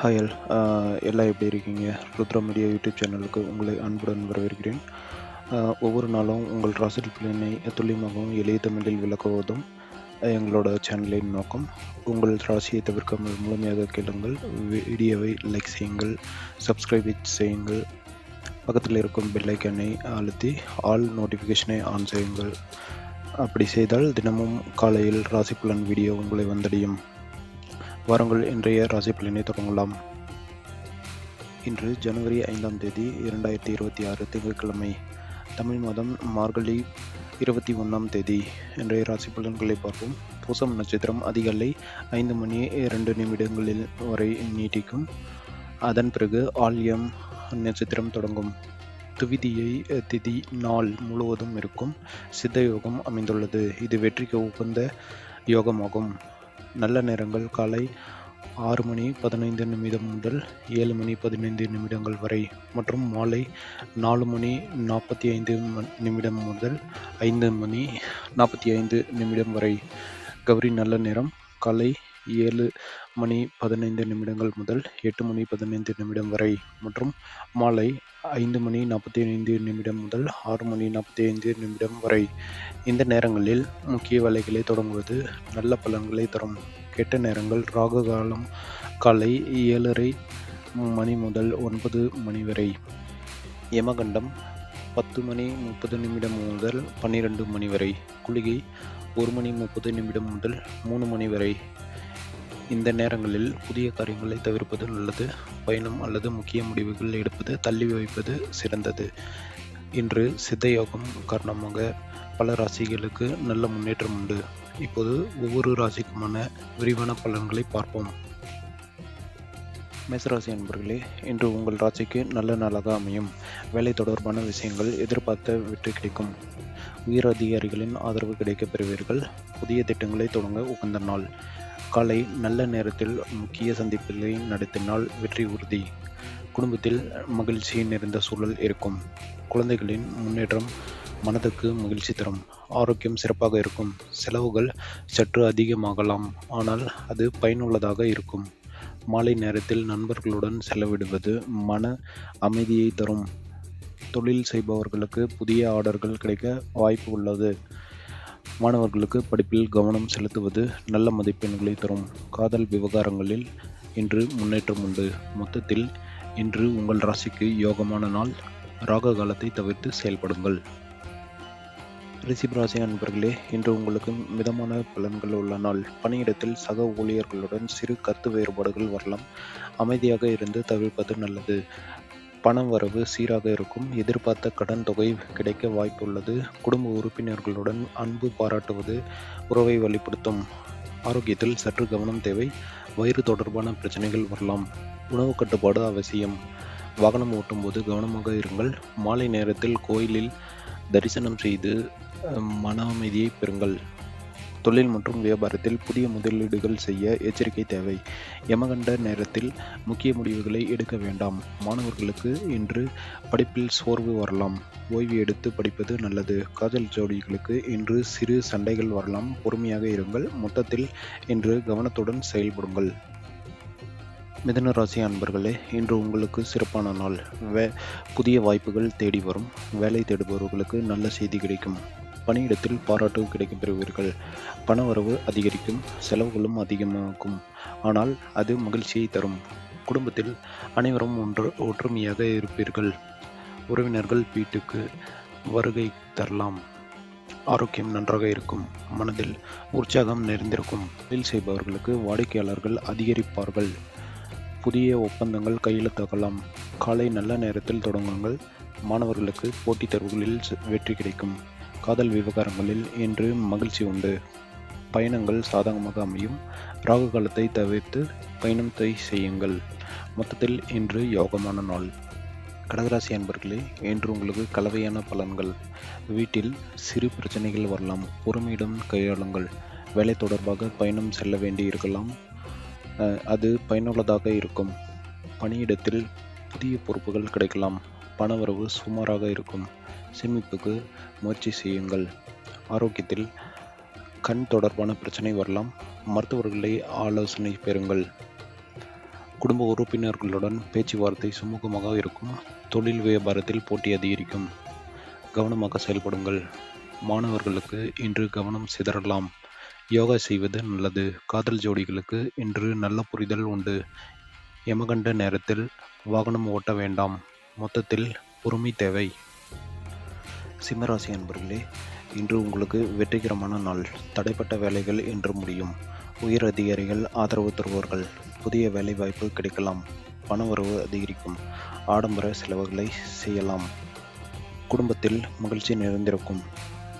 Hi all. எல்லாம் எப்படி இருக்கீங்க? ருத்ரா மீடியா யூடியூப் சேனலுக்கு உங்களை அன்புடன் வரவேற்கிறேன். ஒவ்வொரு நாளும் உங்கள் ராசி பலனை துல்லியமாகவும் எளிய தமிழில் விளக்குவதும் எங்களோட சேனலின் நோக்கம். உங்கள் ராசியை தவிர்க்காமல் முழுமையாக கேளுங்கள். வீடியோவை லைக் செய்யுங்கள், சப்ஸ்கிரைப் செய்யுங்கள், பக்கத்தில் இருக்கும் பெல் ஐக்கானை அழுத்தி ஆல் நோட்டிஃபிகேஷனை ஆன் செய்யுங்கள். அப்படி செய்தால் தினமும் காலையில் ராசி பலன் வீடியோ உங்களை வந்தடையும். வாருங்கள் இன்றைய ராசி பலனை தொடங்கலாம். இன்று ஜனவரி 5ஆம் தேதி 2026 திங்கட்கிழமை. தமிழ் மாதம் மார்கழி 21ஆம் தேதி. இன்றைய ராசி பலன்களை பார்ப்போம். பூசம் நட்சத்திரம் அதிகாலை 5 மணி 2 நிமிடங்களில் வரை நீட்டிக்கும். அதன் பிறகு ஆல்யம் நட்சத்திரம் தொடங்கும். துவிதியை திதி நாள் முழுவதும் இருக்கும். சித்த யோகம் அமைந்துள்ளது. இது வெற்றிக்கு உகந்த யோகமாகும். நல்ல நேரங்கள் காலை 6 மணி 15 நிமிடம் முதல் 7 மணி 15 நிமிடங்கள் வரை மற்றும் மாலை 4 மணி 45 நிமிடம் முதல் 5 மணி 45 நிமிடம் வரை. கௌரி நல்ல நேரம் காலை 7 மணி 15 நிமிடங்கள் முதல் 8 மணி 15 நிமிடம் வரை மற்றும் மாலை 5 மணி 45 நிமிடம் முதல் 6 மணி 45 நிமிடம் வரை. இந்த நேரங்களில் முக்கிய வேலைகளை தொடங்குவது நல்ல பலன்களை தரும். கெட்ட நேரங்கள் ராகு காலம் காலை 7:30 மணி முதல் 9 மணி வரை. யமகண்டம் 10 மணி 30 நிமிடம் முதல் 12 மணி வரை. குளிகை 1 மணி 30 நிமிடம் முதல் 3 மணி வரை. இந்த நேரங்களில் புதிய காரியங்களை தவிர்ப்பது நல்லது. பயணம் அல்லது முக்கிய முடிவுகள் எடுப்பது தள்ளி வைப்பது சிறந்தது. இன்று சித்த யோகம் காரணமாக பல ராசிகளுக்கு நல்ல முன்னேற்றம் உண்டு. இப்போது ஒவ்வொரு ராசிக்குமான விரிவான பலன்களை பார்ப்போம். மேசராசி அன்பர்களே, இன்று உங்கள் ராசிக்கு நல்ல நாளாக அமையும். வேலை தொடர்பான விஷயங்கள் எதிர்பார்த்த வெற்றி கிடைக்கும். உயர் அதிகாரிகளின் ஆதரவு கிடைக்கப் பெறுவீர்கள். புதிய திட்டங்களை தொடங்க உகந்த நாள். காலை நல்ல நேரத்தில் முக்கிய சந்திப்புகளை நடத்தினால் வெற்றி உறுதி. குடும்பத்தில் மகிழ்ச்சி நிறைந்த சூழல் இருக்கும். குழந்தைகளின் முன்னேற்றம் மனதுக்கு மகிழ்ச்சி தரும். ஆரோக்கியம் சிறப்பாக இருக்கும். செலவுகள் சற்று அதிகமாகலாம், ஆனால் அது பயனுள்ளதாக இருக்கும். மாலை நேரத்தில் நண்பர்களுடன் செலவிடுவது மன அமைதியை தரும். தொழில் செய்பவர்களுக்கு புதிய ஆர்டர்கள் கிடைக்க வாய்ப்பு உள்ளது. மாணவர்களுக்கு படிப்பில் கவனம் செலுத்துவது நல்ல மதிப்பெண்களை தரும். காதல் விவகாரங்களில் இன்று முன்னேற்றம் உண்டு. மொத்தத்தில் இன்று உங்கள் ராசிக்கு யோகமான நாள். ராக காலத்தை தவிர்த்து செயல்படுங்கள். ரிஷப ராசி அன்பர்களே, இன்று உங்களுக்கு மிதமான பலன்கள் உள்ள நாள். பணியிடத்தில் சக ஊழியர்களுடன் சிறு கருத்து வேறுபாடுகள் வரலாம். அமைதியாக இருந்து தவிர்ப்பது நல்லது. பண வரவு சீராக இருக்கும். எதிர்பார்த்த கடன் தொகை கிடைக்க வாய்ப்புள்ளது. குடும்ப உறுப்பினர்களுடன் அன்பு பாராட்டுவது உறவை வலுப்படுத்தும். ஆரோக்கியத்தில் சற்று கவனம் தேவை. வயிறு தொடர்பான பிரச்சனைகள் வரலாம். உணவு கட்டுப்பாடு அவசியம். வாகனம் ஓட்டும்போது கவனமாக இருங்கள். மாலை நேரத்தில் கோயிலில் தரிசனம் செய்து மன அமைதியை பெறுங்கள். தொழில் மற்றும் வியாபாரத்தில் புதிய முதலீடுகள் செய்ய எச்சரிக்கை தேவை. யமகண்ட நேரத்தில் முக்கிய முடிவுகளை எடுக்க வேண்டாம். மாணவர்களுக்கு இன்று படிப்பில் சோர்வு வரலாம். ஓய்வு எடுத்து படிப்பது நல்லது. காதல் ஜோடிகளுக்கு இன்று சிறு சண்டைகள் வரலாம். பொறுமையாக இருங்கள். மொத்தத்தில் இன்று கவனத்துடன் செயல்படுங்கள். மிதுன ராசி அன்பர்களே, இன்று உங்களுக்கு சிறப்பான நாள். புதிய வாய்ப்புகள் தேடி வரும். வேலை தேடுபவர்களுக்கு நல்ல செய்தி கிடைக்கும். பணியிடத்தில் பாராட்டு கிடைக்கப் பெறுவீர்கள். பணவரவு அதிகரிக்கும். செலவுகளும் அதிகமாகும், ஆனால் அது மகிழ்ச்சியை தரும். குடும்பத்தில் அனைவரும் ஒற்றுமையாக இருப்பீர்கள். உறவினர்கள் வீட்டுக்கு வருகை தரலாம். ஆரோக்கியம் நன்றாக இருக்கும். மனதில் உற்சாகம் நிறைந்திருக்கும். தொழில் செய்பவர்களுக்கு வாடிக்கையாளர்கள் அதிகரிப்பார்கள். புதிய ஒப்பந்தங்கள் கையெழுத்தாகலாம். காலை நல்ல நேரத்தில் தொடங்குங்கள். மாணவர்களுக்கு போட்டித் தேர்வுகளில் வெற்றி கிடைக்கும். காதல் விவகாரங்களில் இன்று மகிழ்ச்சி உண்டு. பயணங்கள் சாதகமாக அமையும். ராகு காலத்தை தவிர்த்து பயணத்தை செய்யுங்கள். மொத்தத்தில் இன்று யோகமான நாள். கடகராசி அன்பர்களே, இன்று உங்களுக்கு கலவையான பலன்கள். வீட்டில் சிறு பிரச்சனைகள் வரலாம். பொறுமையுடன் கையாளுங்கள். வேலை தொடர்பாக பயணம் செல்ல வேண்டி இருக்கலாம். அது பயனுள்ளதாக இருக்கும். பணியிடத்தில் புதிய பொறுப்புகள் கிடைக்கலாம். பணவரவு சுமாராக இருக்கும். சேமிப்புக்கு முயற்சி செய்யுங்கள். ஆரோக்கியத்தில் கண் தொடர்பான பிரச்சனை வரலாம். மருத்துவர்களை ஆலோசனை பெறுங்கள். குடும்ப உறுப்பினர்களுடன் பேச்சுவார்த்தை சுமூகமாக இருக்கும். தொழில் வியாபாரத்தில் போட்டி அதிகரிக்கும். கவனமாக செயல்படுங்கள். மாணவர்களுக்கு இன்று கவனம் சிதறலாம். யோகா செய்வது நல்லது. காதல் ஜோடிகளுக்கு இன்று நல்ல புரிதல் உண்டு. யமகண்ட நேரத்தில் வாகனம் ஓட்ட வேண்டாம். மொத்தத்தில் பொறுமை தேவை. சிம்மராசி அன்பர்களே, இன்று உங்களுக்கு வெற்றிகரமான நாள். தடைப்பட்ட வேலைகள் இன்று முடியும். உயர் அதிகாரிகள் ஆதரவு தருவார்கள். புதிய வேலை வாய்ப்பு கிடைக்கலாம். பணவரவு அதிகரிக்கும். ஆடம்பர செலவுகளை செய்யலாம். குடும்பத்தில் மகிழ்ச்சி நிறைந்திருக்கும்.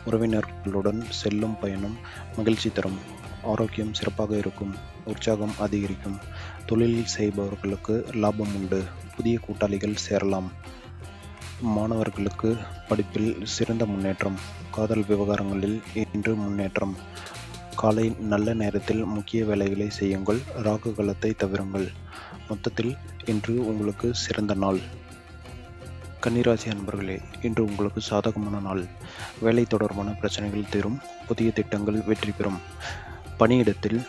உறவினர்களுடன் செல்லும் பயணம் மகிழ்ச்சி தரும். ஆரோக்கியம் சிறப்பாக இருக்கும். உற்சாகம் அதிகரிக்கும். தொழில் செய்பவர்களுக்கு லாபம் உண்டு. புதிய கூட்டாளிகள் சேரலாம். மாணவர்களுக்கு படிப்பில் சிறந்த முன்னேற்றம். காதல் விவகாரங்களில் இன்று முன்னேற்றம். காலை நல்ல நேரத்தில் முக்கிய வேலைகளை செய்யுங்கள். ராகு காலத்தை தவிருங்கள். மொத்தத்தில் இன்று உங்களுக்கு சிறந்த நாள். கன்னிராசி அன்பர்களே, இன்று உங்களுக்கு சாதகமான நாள். வேலை தொடர்பான பிரச்சனைகள் தீரும். புதிய திட்டங்கள் வெற்றி பெறும். பணியிடத்தில்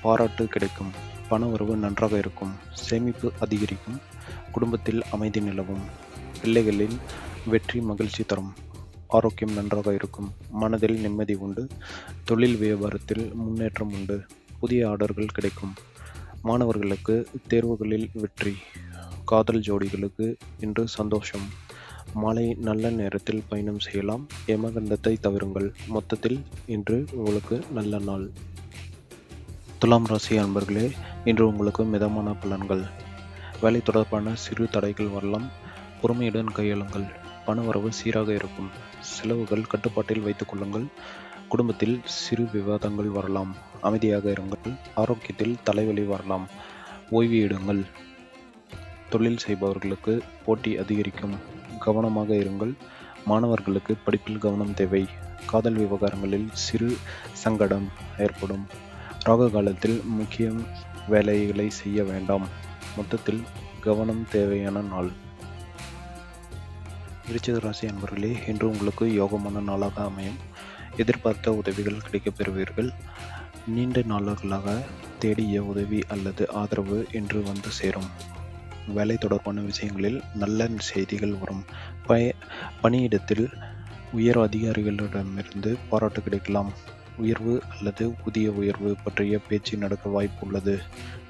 பாராட்டு கிடைக்கும். பண வரவு நன்றாக இருக்கும். சேமிப்பு அதிகரிக்கும். குடும்பத்தில் அமைதி நிலவும். பிள்ளைகளின் வெற்றி மகிழ்ச்சி தரும். ஆரோக்கியம் நன்றாக இருக்கும். மனதில் நிம்மதி உண்டு. தொழில் வியாபாரத்தில் முன்னேற்றம் உண்டு. புதிய ஆர்டர்கள் கிடைக்கும். மாணவர்களுக்கு தேர்வுகளில் வெற்றி. காதல் ஜோடிகளுக்கு இன்று சந்தோஷம். மாலை நல்ல நேரத்தில் பயணம் செய்யலாம். யமகண்டத்தை தவிருங்கள். மொத்தத்தில் இன்று உங்களுக்கு நல்ல நாள். துலாம் ராசி அன்பர்களே, இன்று உங்களுக்கு மிதமான பலன்கள். வேலை தொடர்பான சிறு தடைகள் வரலாம். பொறுமையுடன் கையாளுங்கள். பணவரவு சீராக இருக்கும். செலவுகள் கட்டுப்பாட்டில் வைத்துக் கொள்ளுங்கள். குடும்பத்தில் சிறு விவாதங்கள் வரலாம். அமைதியாக இருங்கள். ஆரோக்கியத்தில் தலைவலி வரலாம். ஓய்வு எடுங்கள். தொழில் செய்பவர்களுக்கு போட்டி அதிகரிக்கும். கவனமாக இருங்கள். மாணவர்களுக்கு படிப்பில் கவனம் தேவை. காதல் விவகாரங்களில் சிறு சங்கடம் ஏற்படும். ராகு காலத்தில் முக்கிய வேலைகளை செய்ய வேண்டாம். மொத்தத்தில் கவனம் தேவையான நாள். விருச்சிக ராசி அன்பர்களே, இன்று உங்களுக்கு யோகமான நாளாக அமையும். எதிர்பார்த்த உதவிகள் கிடைக்கப் பெறுவீர்கள். நீண்ட நாள்களாக தேடிய உதவி அல்லது ஆதரவு இன்று வந்து சேரும். வேலை தொடர்பான விஷயங்களில் நல்ல செய்திகள் வரும். பணியிடத்தில் உயர் அதிகாரிகளிடமிருந்து பாராட்டு கிடைக்கலாம். உயர்வு அல்லது புதிய உயர்வு பற்றிய பேச்சு நடக்க வாய்ப்பு உள்ளது.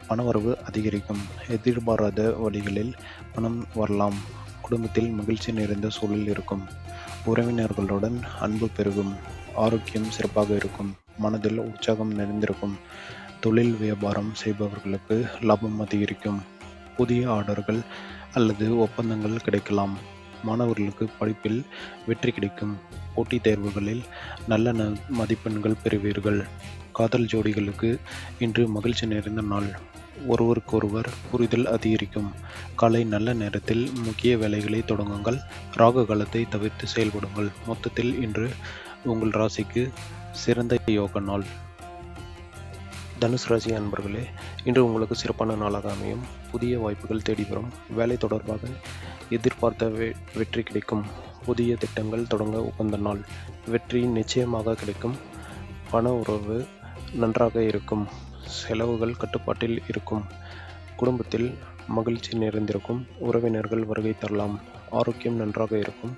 பணவரவு அதிகரிக்கும். எதிர்பாராத வழிகளில் பணம் வரலாம். குடும்பத்தில் மகிழ்ச்சி நிறைந்த சூழல் இருக்கும். உறவினர்களுடன் அன்பு பெருகும். ஆரோக்கியம் சிறப்பாக இருக்கும். மனதில் உற்சாகம் நிறைந்திருக்கும். தொழில் வியாபாரம் செய்பவர்களுக்கு லாபம் அதிகரிக்கும். புதிய ஆர்டர்கள் அல்லது ஒப்பந்தங்கள் கிடைக்கலாம். மாணவர்களுக்கு படிப்பில் வெற்றி கிடைக்கும். போட்டித் தேர்வுகளில் நல்ல மதிப்பெண்கள் பெறுவீர்கள். காதல் ஜோடிகளுக்கு இன்று மகிழ்ச்சி நிறைந்த நாள். ஒருவருக்கொருவர் புரிதல் அதிகரிக்கும். காலை நல்ல நேரத்தில் முக்கிய வேலைகளை தொடங்குங்கள். ராகு காலத்தை தவிர்த்து செயல்படுங்கள். மொத்தத்தில் இன்று உங்கள் ராசிக்கு சிறந்த யோக நாள். தனுசு ராசி அன்பர்களே, இன்று உங்களுக்கு சிறப்பான நாளாக அமையும். புதிய வாய்ப்புகள் தேடி வரும். வேலை தொடர்பாக எதிர்பார்த்த வெற்றி கிடைக்கும். புதிய திட்டங்கள் தொடங்க உகந்த நாள். வெற்றி நிச்சயமாக கிடைக்கும். பண உறவு நன்றாக இருக்கும். செலவுகள் கட்டுப்பாட்டில் இருக்கும். குடும்பத்தில் மகிழ்ச்சி நிறைந்திருக்கும். உறவினர்கள் வருகை தரலாம். ஆரோக்கியம் நன்றாக இருக்கும்.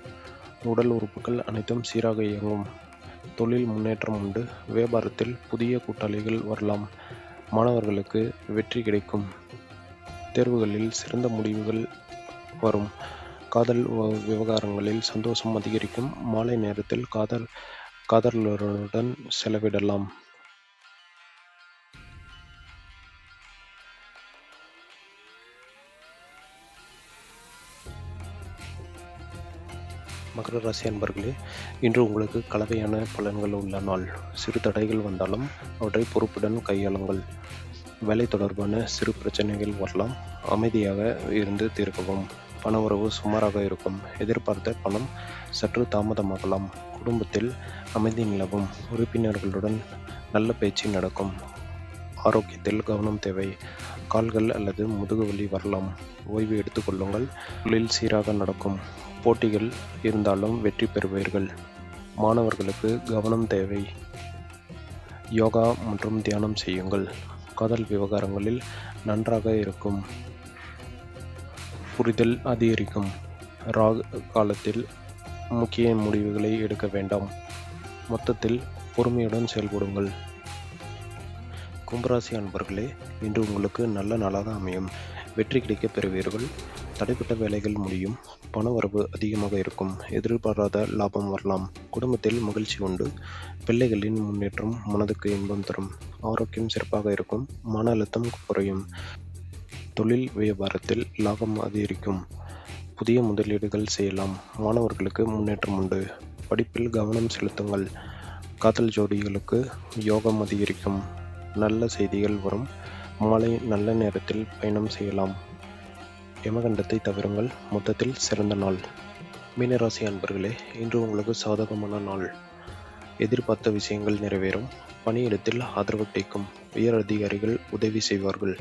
உடல் உறுப்புகள் அனைத்தும் சீராக இயங்கும். தொழில் முன்னேற்றம் உண்டு. வியாபாரத்தில் புதிய கூட்டாளிகள் வரலாம். மாணவர்களுக்கு வெற்றி கிடைக்கும். தேர்வுகளில் சிறந்த முடிவுகள் வரும். காதல் விவகாரங்களில் சந்தோஷம் அதிகரிக்கும். மாலை நேரத்தில் காதலருடன் செலவிடலாம். மகர ராசி அன்பர்களே, இன்று உங்களுக்கு கலவையான பலன்கள் உள்ள நாள். சிறு தடைகள் வந்தாலும் அவற்றை பொறுப்புடன் கையாளுங்கள். வேலை தொடர்பான சிறு பிரச்சனைகள் வரலாம். அமைதியாக இருந்து தீர்க்கவும். பணவரவு சுமாராக இருக்கும். எதிர்பார்த்த பணம் சற்று தாமதமாகலாம். குடும்பத்தில் அமைதி நிலவும். உறுப்பினர்களுடன் நல்ல பேச்சு நடக்கும். ஆரோக்கியத்தில் கவனம் தேவை. கால்கள் அல்லது முதுகுவலி வரலாம். ஓய்வு எடுத்துக்கொள்ளுங்கள். தொழில் சீராக நடக்கும். போட்டிகள் இருந்தாலும் வெற்றி பெறுவீர்கள். மாணவர்களுக்கு கவனம் தேவை. யோகா மற்றும் தியானம் செய்யுங்கள். காதல் விவகாரங்களில் நன்றாக இருக்கும். புரிதல் அதிகரிக்கும். ராகு காலத்தில் முக்கிய முடிவுகளை எடுக்க வேண்டாம். மொத்தத்தில் பொறுமையுடன் செயல்படுங்கள். கும்பராசி அன்பர்களே, இன்று உங்களுக்கு நல்ல நாளாக அமையும். வெற்றி கிடைக்கப் பெறுவீர்கள். தடைப்பட்ட வேலைகள் முடியும். பணவரவு அதிகமாக இருக்கும். எதிர்பாராத லாபம் வரலாம். குடும்பத்தில் மகிழ்ச்சி உண்டு. பிள்ளைகளின் முன்னேற்றம் மனதுக்கு இன்பம் தரும். ஆரோக்கியம் சிறப்பாக இருக்கும். மன அழுத்தம் குறையும். தொழில் வியாபாரத்தில் லாபம் அதிகரிக்கும். புதிய முதலீடுகள் செய்யலாம். மாணவர்களுக்கு முன்னேற்றம் உண்டு. படிப்பில் கவனம் செலுத்துங்கள். காதல் ஜோடிகளுக்கு யோகம் அதிகரிக்கும். நல்ல செய்திகள் வரும். மாலை நல்ல நேரத்தில் பயணம் செய்யலாம். யமகண்டத்தை தவிருங்கள். மொத்தத்தில் சிறந்த நாள். மீனராசி அன்பர்களே, இன்று உங்களுக்கு சாதகமான நாள். எதிர்பார்த்த விஷயங்கள் நிறைவேறும். பணியிடத்தில் ஆதரவு கிடைக்கும். உயர் அதிகாரிகள் உதவி செய்வார்கள்.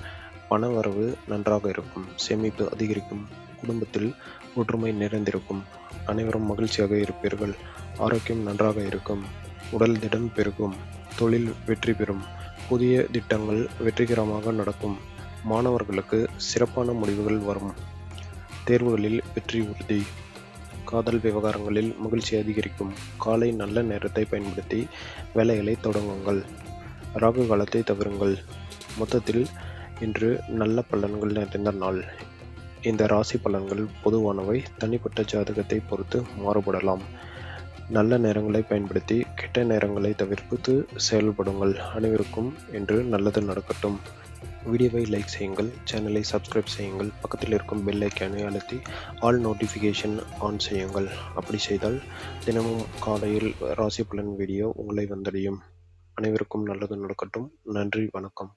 பண வரவு நன்றாக இருக்கும். சேமிப்பு அதிகரிக்கும். குடும்பத்தில் ஒற்றுமை நிறைந்திருக்கும். அனைவரும் மகிழ்ச்சியாக இருப்பீர்கள். ஆரோக்கியம் நன்றாக இருக்கும். உடல் திடம் பெருகும். தொழில் வெற்றி பெறும். புதிய திட்டங்கள் வெற்றிகரமாக நடக்கும். மாணவர்களுக்கு சிறப்பான முடிவுகள் வரும். தேர்வுகளில் வெற்றி உறுதி. காதல் விவகாரங்களில் மகிழ்ச்சி அதிகரிக்கும். காலை நல்ல நேரத்தை பயன்படுத்தி வேலைகளை தொடங்குங்கள். ராகு காலத்தை தவிருங்கள். மொத்தத்தில் இன்று நல்ல பலன்கள் நிறைந்த நாள். இந்த ராசி பலன்கள் பொதுவானவை. தனிப்பட்ட ஜாதகத்தை பொறுத்து மாறுபடலாம். நல்ல நேரங்களை பயன்படுத்தி கெட்ட நேரங்களை தவிர்த்து செயல்படுங்கள். அனைவருக்கும் இன்று நல்லது நடக்கட்டும். வீடியோவை லைக் செய்யுங்கள். சேனலை சப்ஸ்கிரைப் செய்யுங்கள். பக்கத்தில் இருக்கும் பெல் ஐக்கானை அழுத்தி ஆல் நோட்டிஃபிகேஷன் ஆன் செய்யுங்கள். அப்படி செய்தால் தினமும் காலையில் ராசி பலன் வீடியோ உங்களை வந்தடையும். அனைவருக்கும் நல்லது நடக்கட்டும். நன்றி, வணக்கம்.